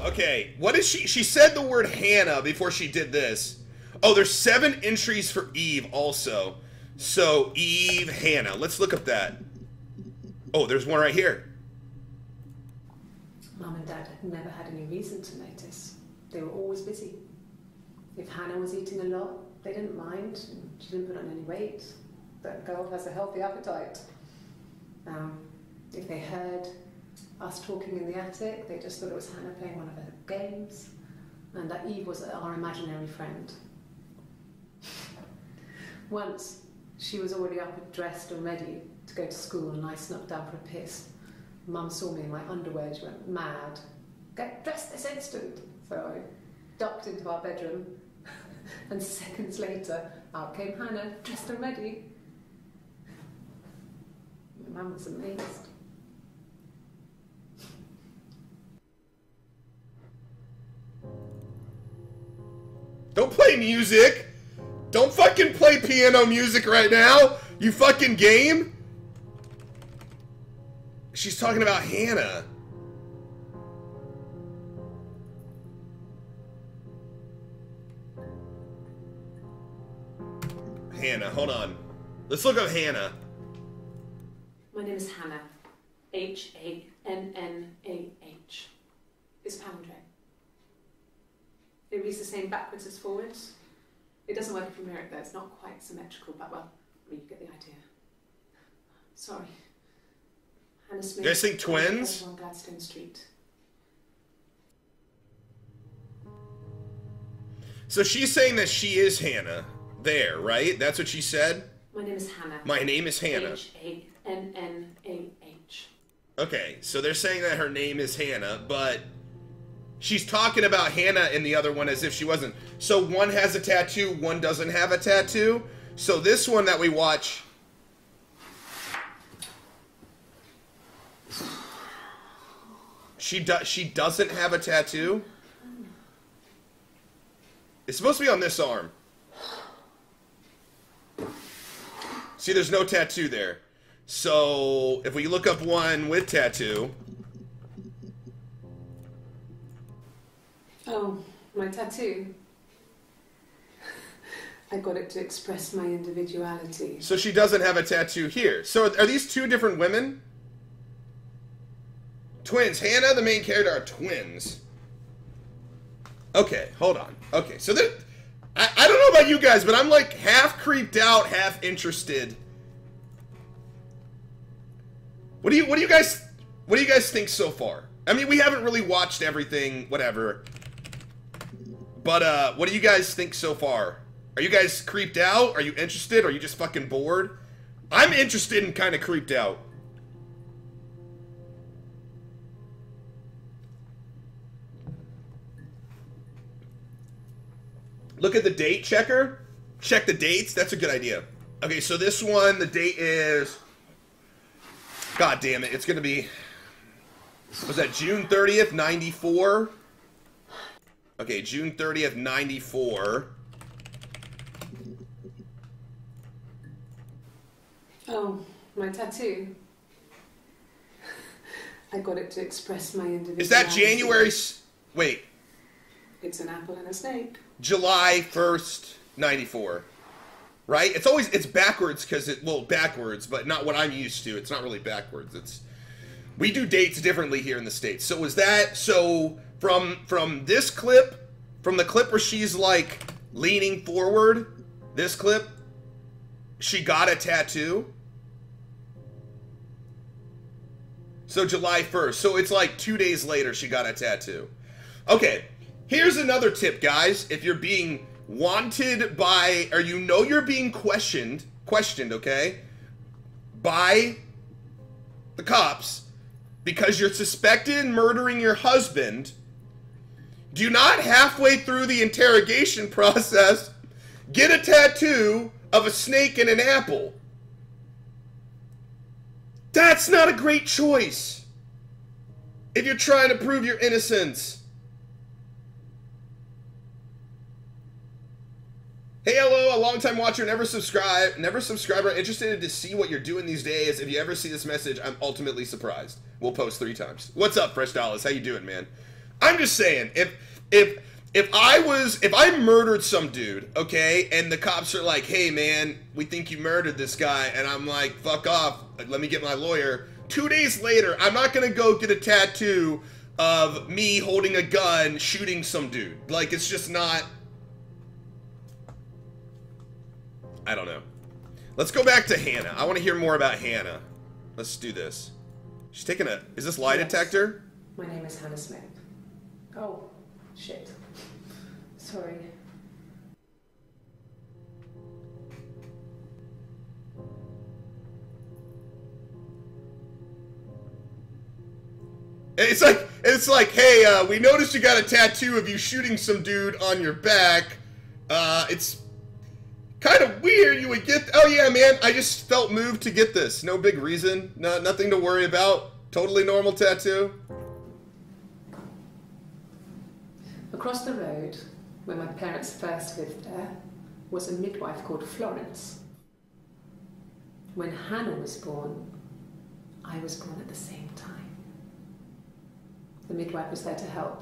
Okay, what is she? She said the word Hannah before she did this. Oh, there's 7 entries for Eve also. So, Eve, Hannah. Let's look up that. Oh, there's one right here. Mum and Dad had never had any reason to notice. They were always busy. If Hannah was eating a lot, they didn't mind. She didn't put on any weight. That girl has a healthy appetite. If they heard us talking in the attic, they just thought it was Hannah playing one of her games, and that Eve was our imaginary friend. Once, she was already up, dressed and ready to go to school, and I snuck down for a piss. Mum saw me in my underwear, she went mad. Get dressed this instant! So I ducked into our bedroom, and seconds later, out came Hannah, dressed and ready. My mum was amazed. Don't play music! Don't fucking play piano music right now! You fucking game! She's talking about Hannah. Hannah, hold on. Let's look up Hannah. My name is Hannah. H-A-N-N-A-H. It's palindrome. It reads the same backwards as forwards. It doesn't work if you mirror it though, it's not quite symmetrical, but well, you get the idea. Sorry. Hannah Smith. You guys think twins? On Gladstone Street. So she's saying that she is Hannah. There, right? That's what she said? My name is Hannah. My name is Hannah. H-A-N-N-A-H. Okay, so they're saying that her name is Hannah, but she's talking about Hannah in the other one as if she wasn't. So one has a tattoo, one doesn't have a tattoo. So this one that we watch... She doesn't have a tattoo? It's supposed to be on this arm. See, there's no tattoo there. So, if we look up one with tattoo... Oh, my tattoo. I got it to express my individuality. So she doesn't have a tattoo here. So are these two different women? Twins. Hannah, the main character, are twins. Okay, hold on. Okay, so I don't know about you guys, but I'm like half creeped out, half interested. What do you guys think so far? I mean, we haven't really watched everything, whatever. But what do you guys think so far? Are you guys creeped out? Are you interested? Are you just fucking bored? I'm interested and kind of creeped out. Look at the date checker. Check the dates. That's a good idea. Okay, so this one, the date is... God damn it. It's going to be... Was that June 30th, 94? Okay, June 30th, 94. Oh, my tattoo. I got it to express my individuality. Is that January... Wait. It's an apple and a snake. July 1st, 94. Right? It's backwards because backwards, but not what I'm used to. It's not really backwards. We do dates differently here in the States. So was that, from this clip, from the clip where she's like leaning forward, this clip, she got a tattoo? So July 1st. So it's like 2 days later she got a tattoo. Okay. Here's another tip, guys. If you're being wanted by, or you know you're being questioned, okay, by the cops because you're suspected in murdering your husband, do not halfway through the interrogation process get a tattoo of a snake and an apple. That's not a great choice if you're trying to prove your innocence. Hey, hello, a long-time watcher, never subscriber, interested to see what you're doing these days. If you ever see this message, I'm ultimately surprised. We'll post 3 times. What's up, Fresh Dollars? How you doing, man? I'm just saying, if I murdered some dude, okay, and the cops are like, hey man, we think you murdered this guy, and I'm like, fuck off, let me get my lawyer. 2 days later, I'm not gonna go get a tattoo of me holding a gun shooting some dude. Like, it's just not. I don't know. Let's go back to Hannah. I want to hear more about Hannah. Let's do this. She's taking a. Is this lie detector? My name is Hannah Smith. Oh, shit. Sorry. It's like, hey, we noticed you got a tattoo of you shooting some dude on your back. It's kind of weird you would get. Oh yeah, man, I just felt moved to get this. No big reason. Nothing to worry about. Totally normal tattoo. Across the road, where my parents first lived there, was a midwife called Florence. When Hannah was born, I was born at the same time. The midwife was there to help.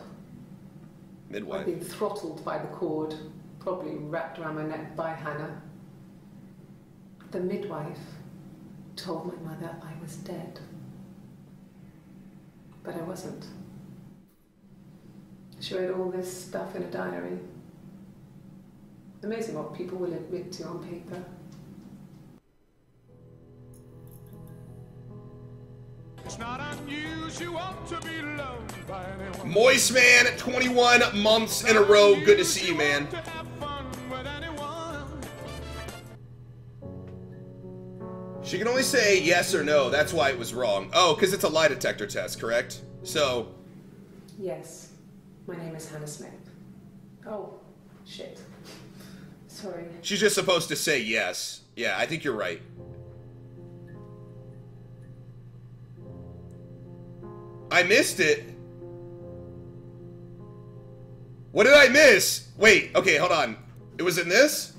Midwife? I'd been throttled by the cord, probably wrapped around my neck by Hannah. The midwife told my mother I was dead. But I wasn't. She wrote all this stuff in a diary. Amazing what people will admit to on paper. It's not unusual to be loved by anyone. Moist man, 21 months in a row. Good to see you, man. She can only say yes or no. That's why it was wrong. Oh, because it's a lie detector test, correct? So. Yes. My name is Hannah Smith. Oh, shit. Sorry. She's just supposed to say yes. Yeah, I think you're right. I missed it. What did I miss? Wait, okay, hold on. It was in this?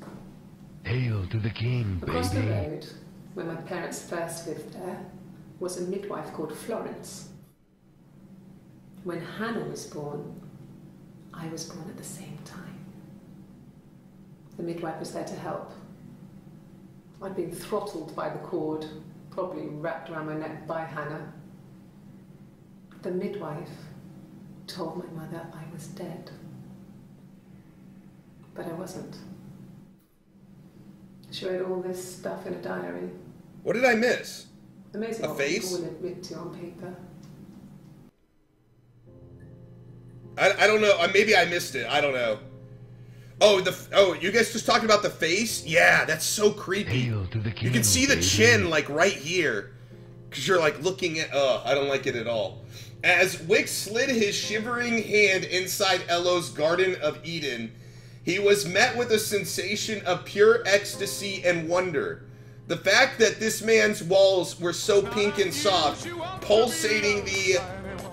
Hail to the king, baby. Across the road, where my parents first lived there, was a midwife called Florence. When Hannah was born, I was born at the same time. The midwife was there to help. I'd been throttled by the cord, probably wrapped around my neck by Hannah. The midwife told my mother I was dead. But I wasn't. She wrote all this stuff in a diary. What did I miss? Amazing A what face? people will admit to on paper. I don't know. Maybe I missed it. I don't know. Oh, you guys just talking about the face? Yeah, that's so creepy. Hail to the king, You can see the baby. chin, like, right here. Because you're, like, looking at... I don't like it at all. As Wick slid his shivering hand inside Elo's Garden of Eden, he was met with a sensation of pure ecstasy and wonder. The fact that this man's walls were so pink and soft, pulsating the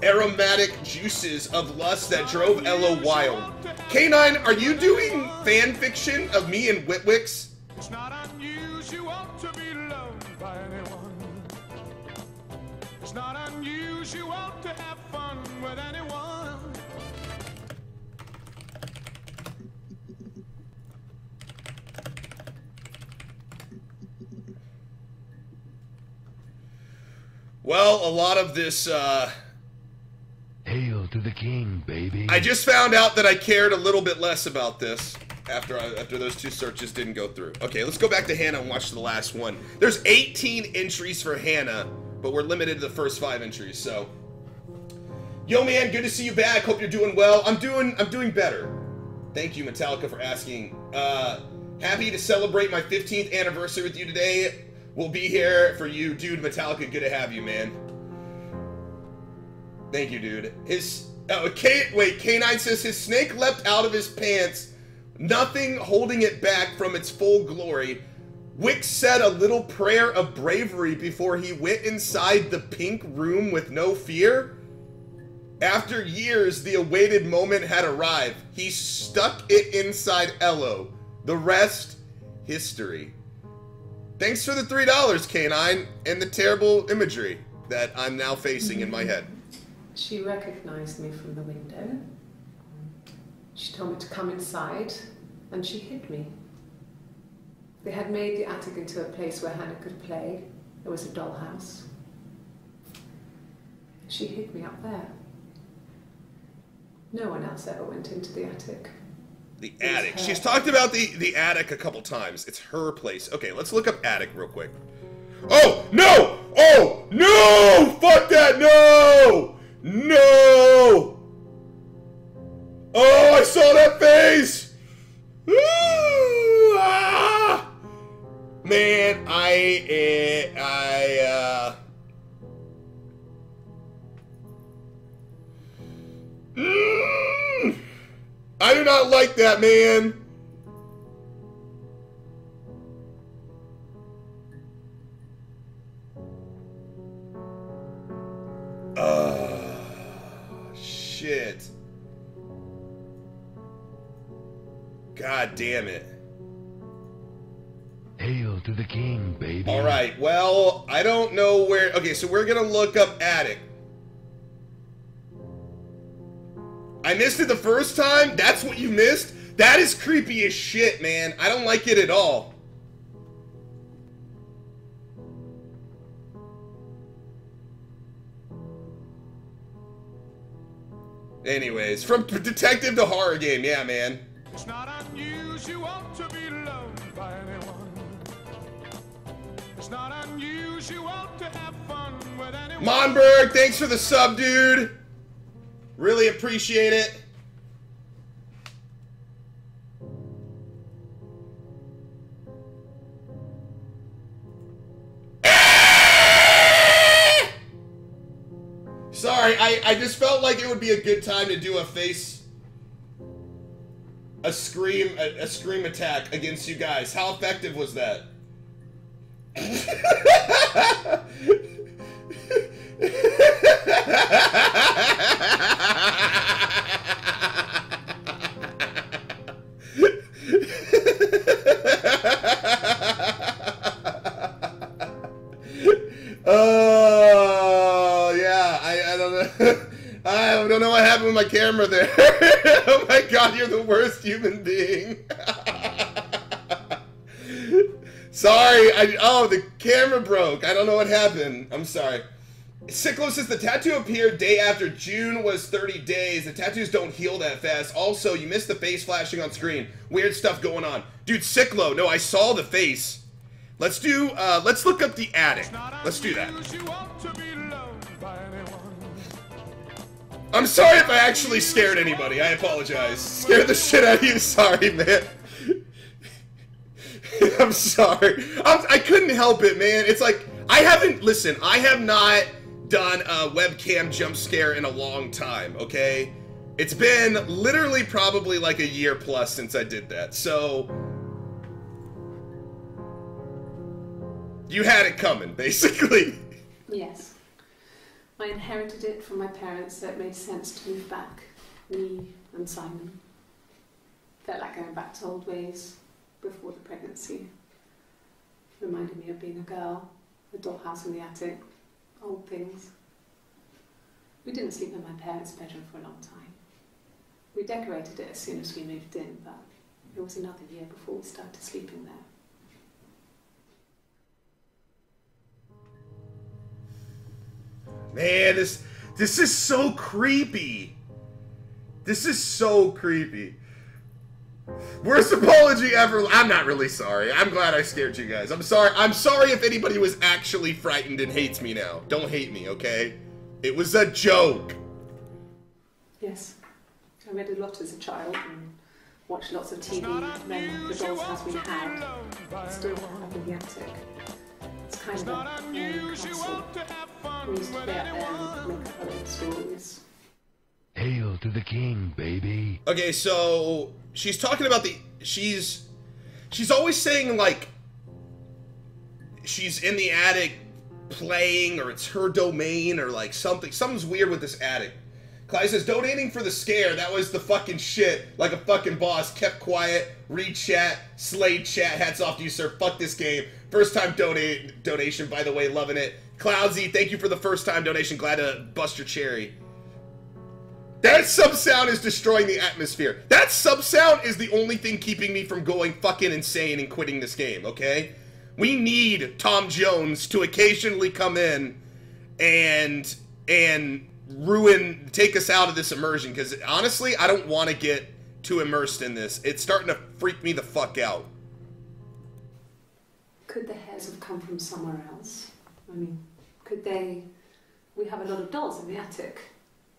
aromatic juices of lust that drove Elo wild. K9, are you doing fan fiction of me and Witwix? It's not unusual to be loved by anyone. It's not unusual to have fun with anyone. Well, a lot of this, Hail to the king, baby. I just found out that I cared a little bit less about this after those two searches didn't go through. Okay, let's go back to Hannah and watch the last one. There's 18 entries for Hannah, but we're limited to the first 5 entries, so. Yo, man, good to see you back. Hope you're doing well. I'm doing better. Thank you, Metallica, for asking. Happy to celebrate my 15th anniversary with you today. We'll be here for you, dude. Metallica, good to have you, man. Thank you, dude. K9 says his snake leapt out of his pants, nothing holding it back from its full glory. Wick said a little prayer of bravery before he went inside the pink room with no fear. After years, the awaited moment had arrived. He stuck it inside Elo. The rest, history. Thanks for the $3, K9, and the terrible imagery that I'm now facing in my head. She recognised me from the window. She told me to come inside, and she hid me. They had made the attic into a place where Hannah could play. There was a dollhouse. She hid me up there. No one else ever went into the attic. The attic. She's talked about the attic a couple times. It's her place. Okay, let's look up attic real quick. Oh, no! Oh, no! Fuck that, no! No! Oh, I saw that face! Ooh, ah! Man, I do not like that, man. Shit. God damn it. Hail to the king, baby. Alright, well, I don't know where... Okay, so we're gonna look up attic. I missed it the first time? That's what you missed? That is creepy as shit, man. I don't like it at all. Anyways, from detective to horror game, yeah, man. It's not unusual to be loved by anyone. It's not unusual to have fun with anyone. Monberg, thanks for the sub, dude. Really appreciate it. Sorry, I just felt like it would be a good time to do a scream attack against you guys. How effective was that? Oh, yeah, I don't know. I don't know what happened with my camera there. Oh my god, you're the worst human being. Sorry, oh, the camera broke. I don't know what happened. I'm sorry. Cyclo says the tattoo appeared day after June was 30 days. The tattoos don't heal that fast. Also, you missed the face flashing on screen. Weird stuff going on. Dude, Cyclo, no, I saw the face. Let's do, let's look up the attic. Let's do that. I'm sorry if I actually scared anybody. I apologize. Scared the shit out of you. Sorry, man. I'm sorry. I couldn't help it, man. It's like, I have not done a webcam jump scare in a long time, okay? It's been literally probably like a year plus since I did that, so... You had it coming, basically. Yes. I inherited it from my parents, so it made sense to move back. Me and Simon. Felt like going back to old ways before the pregnancy. Reminded me of being a girl, the dollhouse in the attic, old things. We didn't sleep in my parents' bedroom for a long time. We decorated it as soon as we moved in, but it was another year before we started sleeping there. Man, this is so creepy. This is so creepy. Worst apology ever. I'm not really sorry. I'm glad I scared you guys. I'm sorry. I'm sorry if anybody was actually frightened and hates me now. Don't hate me, okay? It was a joke. Yes. I read a lot as a child and watched lots of TV when the doll's house we had still up in the attic. It's kind of a castle. We used to play up there and make up our own stories. Hail to the king, baby. Okay, so she's talking about she's always saying like she's in the attic playing, or it's her domain, or like something's weird with this attic. Clyde says donating for the scare, that was the fucking shit, like a fucking boss. Kept quiet, read chat, slayed chat. Hats off to you, sir. Fuck this game. First time donation, by the way, loving it. Cloudsy, thank you for the first time donation. Glad to bust your cherry. That sub-sound is destroying the atmosphere. That sub-sound is the only thing keeping me from going fucking insane and quitting this game, okay? We need Tom Jones to occasionally come in and take us out of this immersion, because honestly, I don't want to get too immersed in this. It's starting to freak me the fuck out. Could the hairs have come from somewhere else? I mean, could they... We have a lot of dolls in the attic.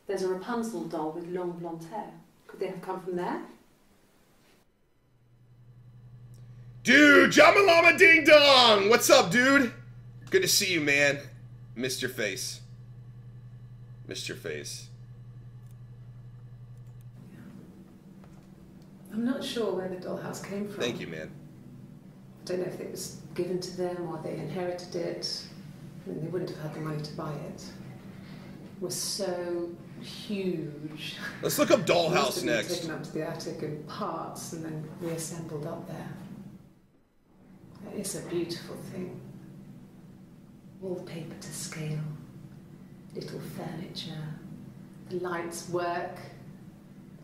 There's a Rapunzel doll with long blonde hair. Could they have come from there? Dude, Jamalama Ding Dong! What's up, dude? Good to see you, man. Missed your face. Missed your face. I'm not sure where the dollhouse came from. Thank you, man. I don't know if it was given to them or they inherited it. I mean, they wouldn't have had the money to buy it. It was so huge. Let's look up It Dollhouse must have been next. taken up to the attic in parts and then reassembled up there. It's a beautiful thing. Wallpaper to scale, little furniture, the lights work,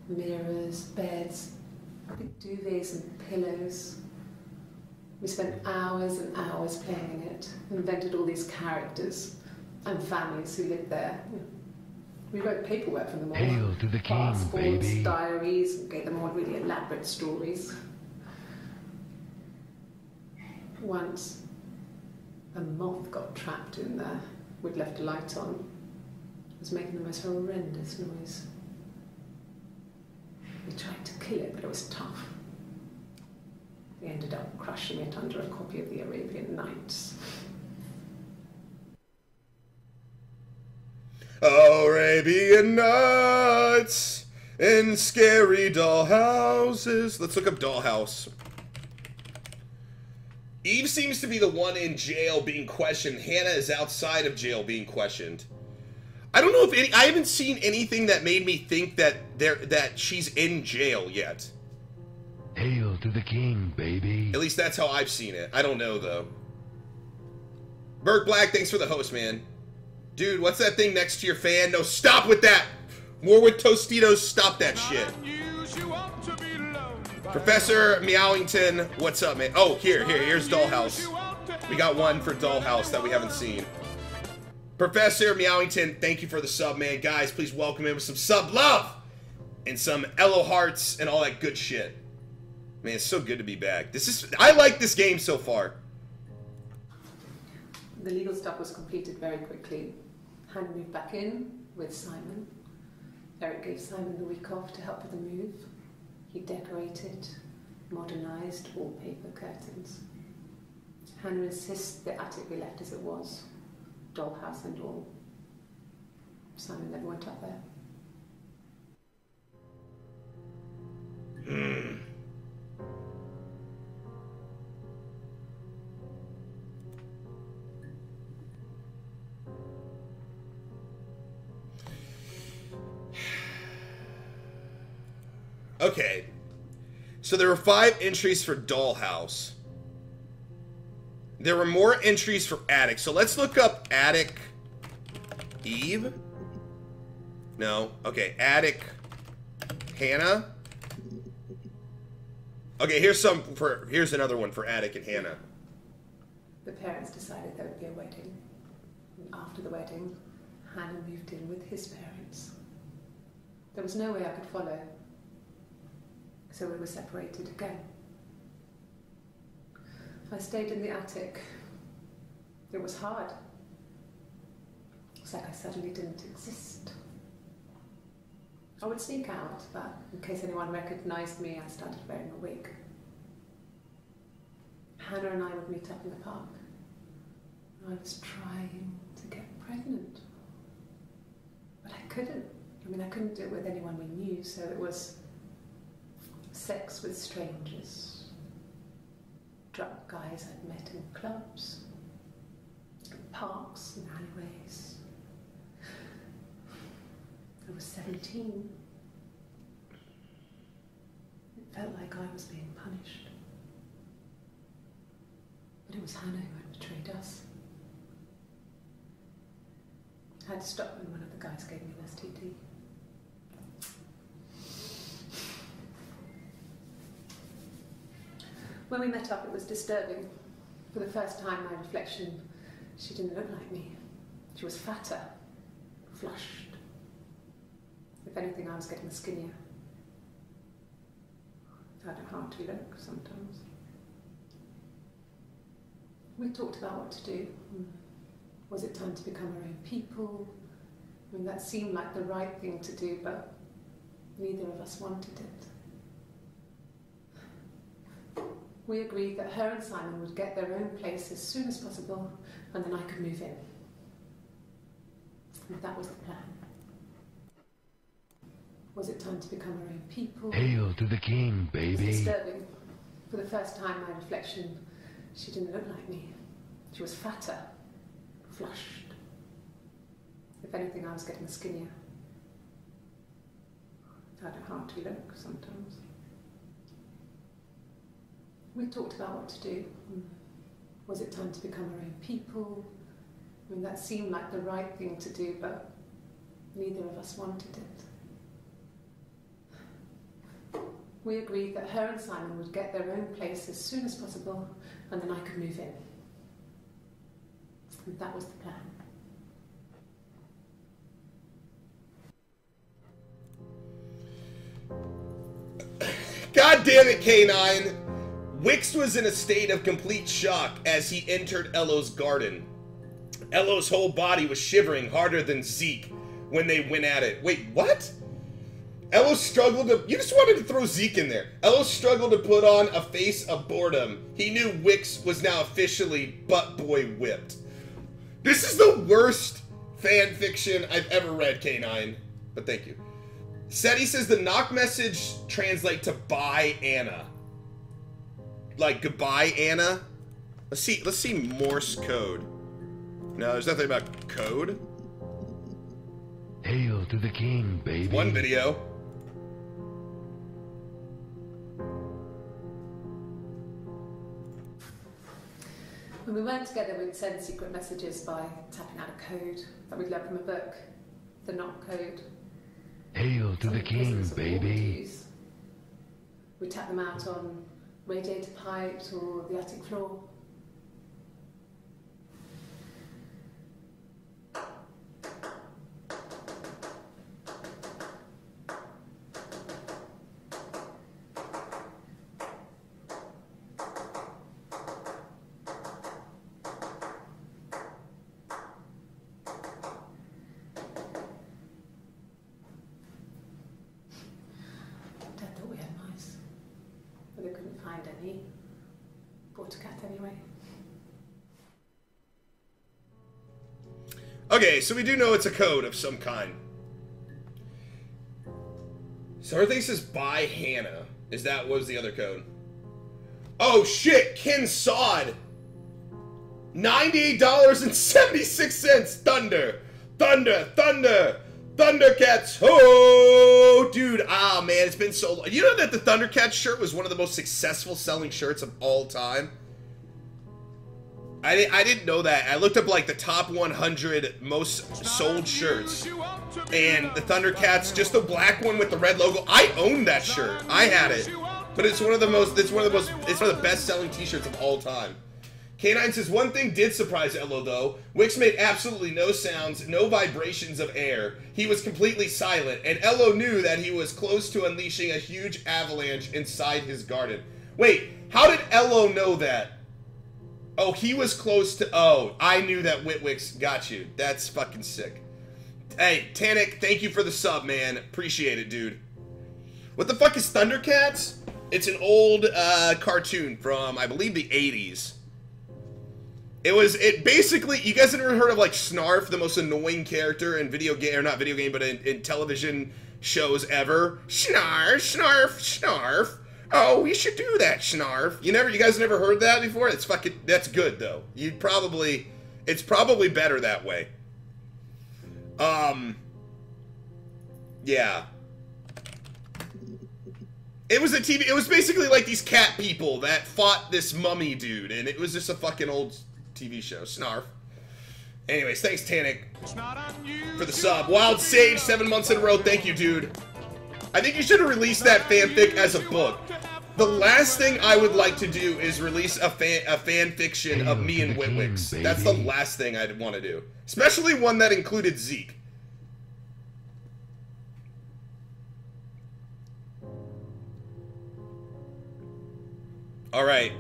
mirrors, beds, big duvets and pillows. We spent hours and hours playing in it, invented all these characters and families who lived there. We wrote paperwork for them all. Hail to the king, Passports, baby. diaries, and gave them all really elaborate stories. Once, a moth got trapped in there. We'd left a light on. It was making the most horrendous noise. We tried to kill it, but it was tough. We ended up crushing it under a copy of the Arabian Nights. Arabian Nights in scary dollhouses. Let's look up Dollhouse. Eve seems to be the one in jail being questioned. Hannah is outside of jail being questioned. I don't know if I haven't seen anything that made me think that she's in jail yet. Hail to the king, baby. At least that's how I've seen it. I don't know though. Berg Black, thanks for the host, man. Dude, what's that thing next to your fan? No, stop with that! More with Tostitos, stop that shit. Professor Meowington, what's up, man? Oh, here's Dollhouse. We got one for Dollhouse that we haven't seen. Professor Meowington, thank you for the sub, man. Guys, please welcome him with some sub love and some Elo hearts and all that good shit. Man, it's so good to be back. I like this game so far. The legal stuff was completed very quickly. Hannah moved back in with Simon. Eric gave Simon the week off to help with the move. He decorated, modernised wallpaper curtains. Hannah insists the attic be left as it was, dollhouse and all. Simon never went up there. Okay, so there were 5 entries for Dollhouse. There were more entries for Attic. So let's look up Attic Eve. No, okay, Attic Hannah. Okay, here's another one for Attic and Hannah. The parents decided there would be a wedding. And after the wedding, Hannah moved in with his parents. There was no way I could follow. So we were separated again. I stayed in the attic. It was hard. It's like I suddenly didn't exist. I would sneak out, but in case anyone recognized me, I started wearing a wig. Hannah and I would meet up in the park. I was trying to get pregnant. But I couldn't. I mean, I couldn't do it with anyone we knew, so it was sex with strangers. Drunk guys I'd met in clubs, in parks and alleyways. I was 17. It felt like I was being punished. But it was Hannah who had betrayed us. I had to stop when one of the guys gave me an STD. When we met up, it was disturbing. For the first time, my reflection, she didn't look like me. She was fatter, flushed. If anything, I was getting skinnier. I found it hard to look sometimes. We talked about what to do. Was it time to become our own people? I mean, that seemed like the right thing to do, but neither of us wanted it. We agreed that her and Simon would get their own place as soon as possible, and then I could move in. And that was the plan. Was it time to become our own people? Hail to the king, It was baby. disturbing. For the first time, my reflection, she didn't look like me. She was fatter, flushed. If anything, I was getting skinnier. I found it hard to look sometimes. We talked about what to do. Was it time to become our own people? I mean, that seemed like the right thing to do, but neither of us wanted it. We agreed that her and Simon would get their own place as soon as possible, and then I could move in. And that was the plan. God damn it, K9! Wix was in a state of complete shock as he entered Ello's garden. Ello's whole body was shivering harder than Zeke when they went at it. Wait, what? Ello struggled to... You just wanted to throw Zeke in there. Ello struggled to put on a face of boredom. He knew Wix was now officially butt-boy whipped. This is the worst fan fiction I've ever read, K9. But thank you. Seti says the knock message translate to bye Anna. Like goodbye Anna? Let's see Morse code. No, there's nothing about code. Hail to the king, baby. One video. When we weren't together, we'd send secret messages by tapping out a code that we'd learned from a book, the knock code. Hail to the king, baby. We tap them out on radiator pipes or the attic floor. Dad thought we had mice, but they couldn't find any. Bought a cat anyway. Okay, so we do know it's a code of some kind. So her thing says buy Hannah. Is that what was the other code? Oh shit, Ken Sod. $98.76. Thunder. Thunder. Thunder. Thundercats. Oh, dude. Ah, man, it's been so long. You know that the Thundercats shirt was one of the most successful selling shirts of all time? I didn't know that. I looked up like the top 100 most sold shirts, and the Thundercats, just the black one with the red logo. I owned that shirt. I had it, but it's one of the best selling T-shirts of all time. K9 says one thing did surprise Ello though. Wix made absolutely no sounds, no vibrations of air. He was completely silent, and Ello knew that he was close to unleashing a huge avalanche inside his garden. Wait, how did Ello know that? Oh, he was close to... Oh, I knew that Witwix got you. That's fucking sick. Hey, Tanic, thank you for the sub, man. Appreciate it, dude. What the fuck is Thundercats? It's an old cartoon from, I believe, the 80s. It basically... You guys have ever heard of, like, Snarf, the most annoying character in video game... Or not video game, but in television shows ever? Snarf, Snarf, Snarf. Oh, we should do that, Snarf. You guys never heard that before? It's fucking, that's good though. It's probably better that way. Yeah. It was a TV, it was basically like these cat people that fought this mummy dude, and it was just a fucking old TV show, Snarf. Anyways, thanks, Tanic, for the sub. Wild Sage, 7 months in a row, thank you, dude. I think you should have released that fanfic as a book. The last thing I would like to do is release a fan fiction of me and Witwix. That's the last thing I'd want to do. Especially one that included Zeke. Alright.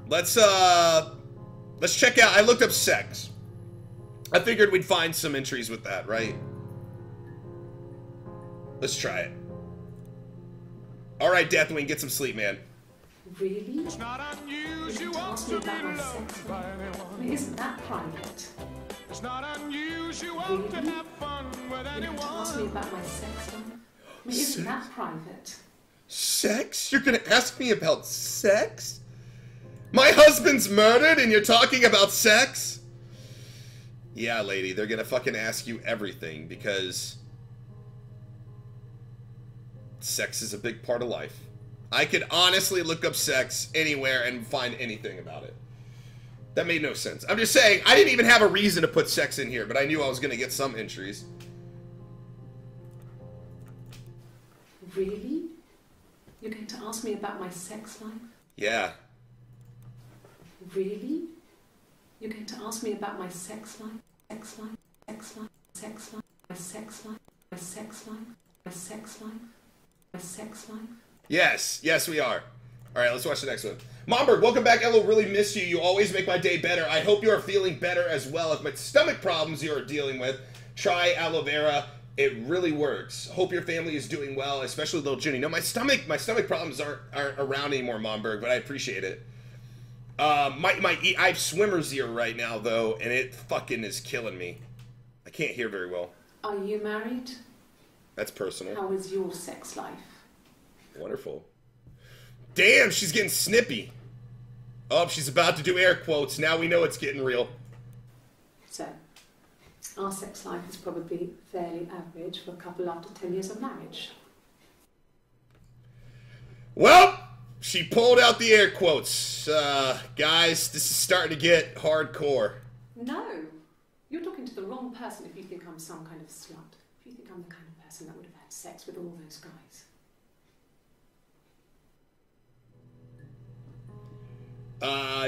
Let's check out. I looked up sex. I figured we'd find some entries with that, right? Let's try it. Alright, Deathwing, get some sleep, man. Really? It's not unusual Ask to me be about my loved sex by life. I anyone. mean, isn't that private? It's not unusual Really? to have fun with You don't ask me anyone. about my sex life. I mean, isn't that private? Sex? You're gonna ask me about sex? My husband's murdered and you're talking about sex? Yeah, lady, they're gonna fucking ask you everything because sex is a big part of life. I could honestly look up sex anywhere and find anything about it. That made no sense. I'm just saying, I didn't even have a reason to put sex in here, but I knew I was gonna get some entries. Really? You're going to ask me about my sex life? Yeah. Really? You're going to ask me about my sex life? Sex life? Sex life? Sex life? My sex life? My sex life? My sex life? My sex life? Yes, yes we are. Alright, let's watch the next one. Momberg, welcome back. Elo, really missed you. You always make my day better. I hope you are feeling better as well. If my stomach problems you are dealing with, try aloe vera. It really works. Hope your family is doing well, especially little Ginny. No, my stomach problems aren't around anymore, Momberg, but I appreciate it. I have swimmer's ear right now though, and it fucking is killing me. I can't hear very well. Are you married? That's personal. How is your sex life? Wonderful. Damn, she's getting snippy. Oh, she's about to do air quotes. Now we know it's getting real. So, our sex life is probably fairly average for a couple after 10 years of marriage. Well, she pulled out the air quotes. Guys, this is starting to get hardcore. No, you're talking to the wrong person if you think I'm some kind of slut. If you think I'm the kind of person that would have had sex with all those guys.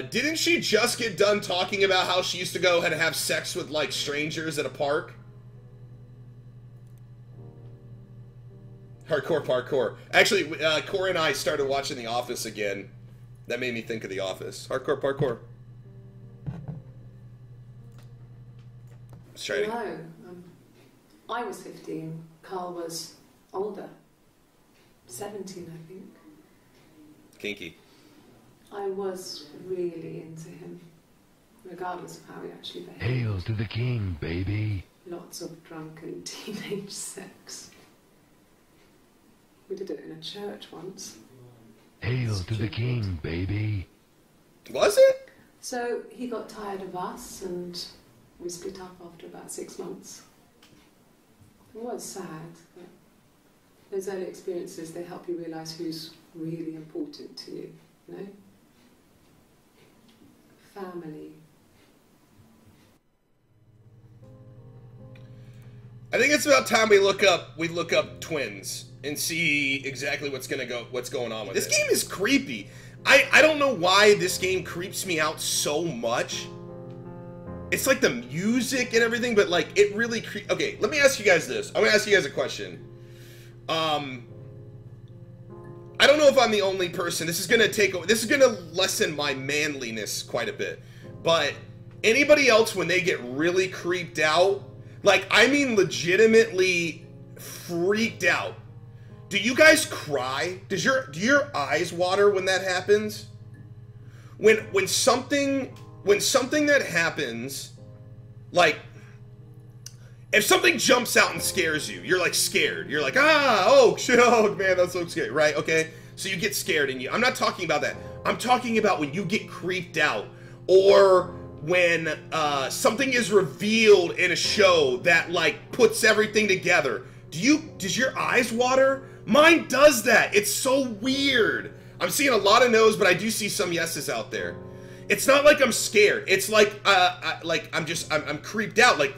Didn't she just get done talking about how she used to go and have sex with, like, strangers at a park? Hardcore parkour. Actually, Corey and I started watching The Office again. That made me think of The Office. Hardcore parkour. Let's try it. No, I was 15. Carl was older. 17, I think. Kinky. I was really into him, regardless of how he actually behaved. Hail to the king, baby. Lots of drunken teenage sex. We did it in a church once. Hail to the king, baby. Was it? So he got tired of us and we split up after about 6 months. It was sad, but those early experiences, they help you realise who's really important to you, you know? Family. I think it's about time we look up twins and see exactly what's going on with this game. Is creepy. I don't know why this game creeps me out so much. It's like the music and everything, but like it really okay, let me ask you guys this. I'm gonna ask you guys a question. I don't know if I'm the only person. This is gonna lessen my manliness quite a bit. But anybody else, when they get really creeped out, like I mean legitimately freaked out, do you guys cry? Do your eyes water when that happens? When something that happens, like if something jumps out and scares you, you're like scared. You're like, oh shit, oh man, that's so scary, right? Okay, so you get scared and I'm not talking about that. I'm talking about when you get creeped out, or when something is revealed in a show that like puts everything together. Does your eyes water? Mine does that. It's so weird. I'm seeing a lot of no's, but I do see some yeses out there. It's not like I'm scared. It's like I'm creeped out. Like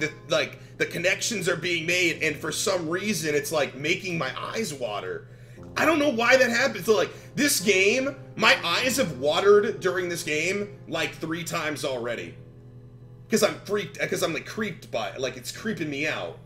the connections are being made, and for some reason, it's like making my eyes water. I don't know why that happens. So, like, this game, my eyes have watered during this game like 3 times already. Because I'm freaked, because I'm like creeped by it. Like, it's creeping me out.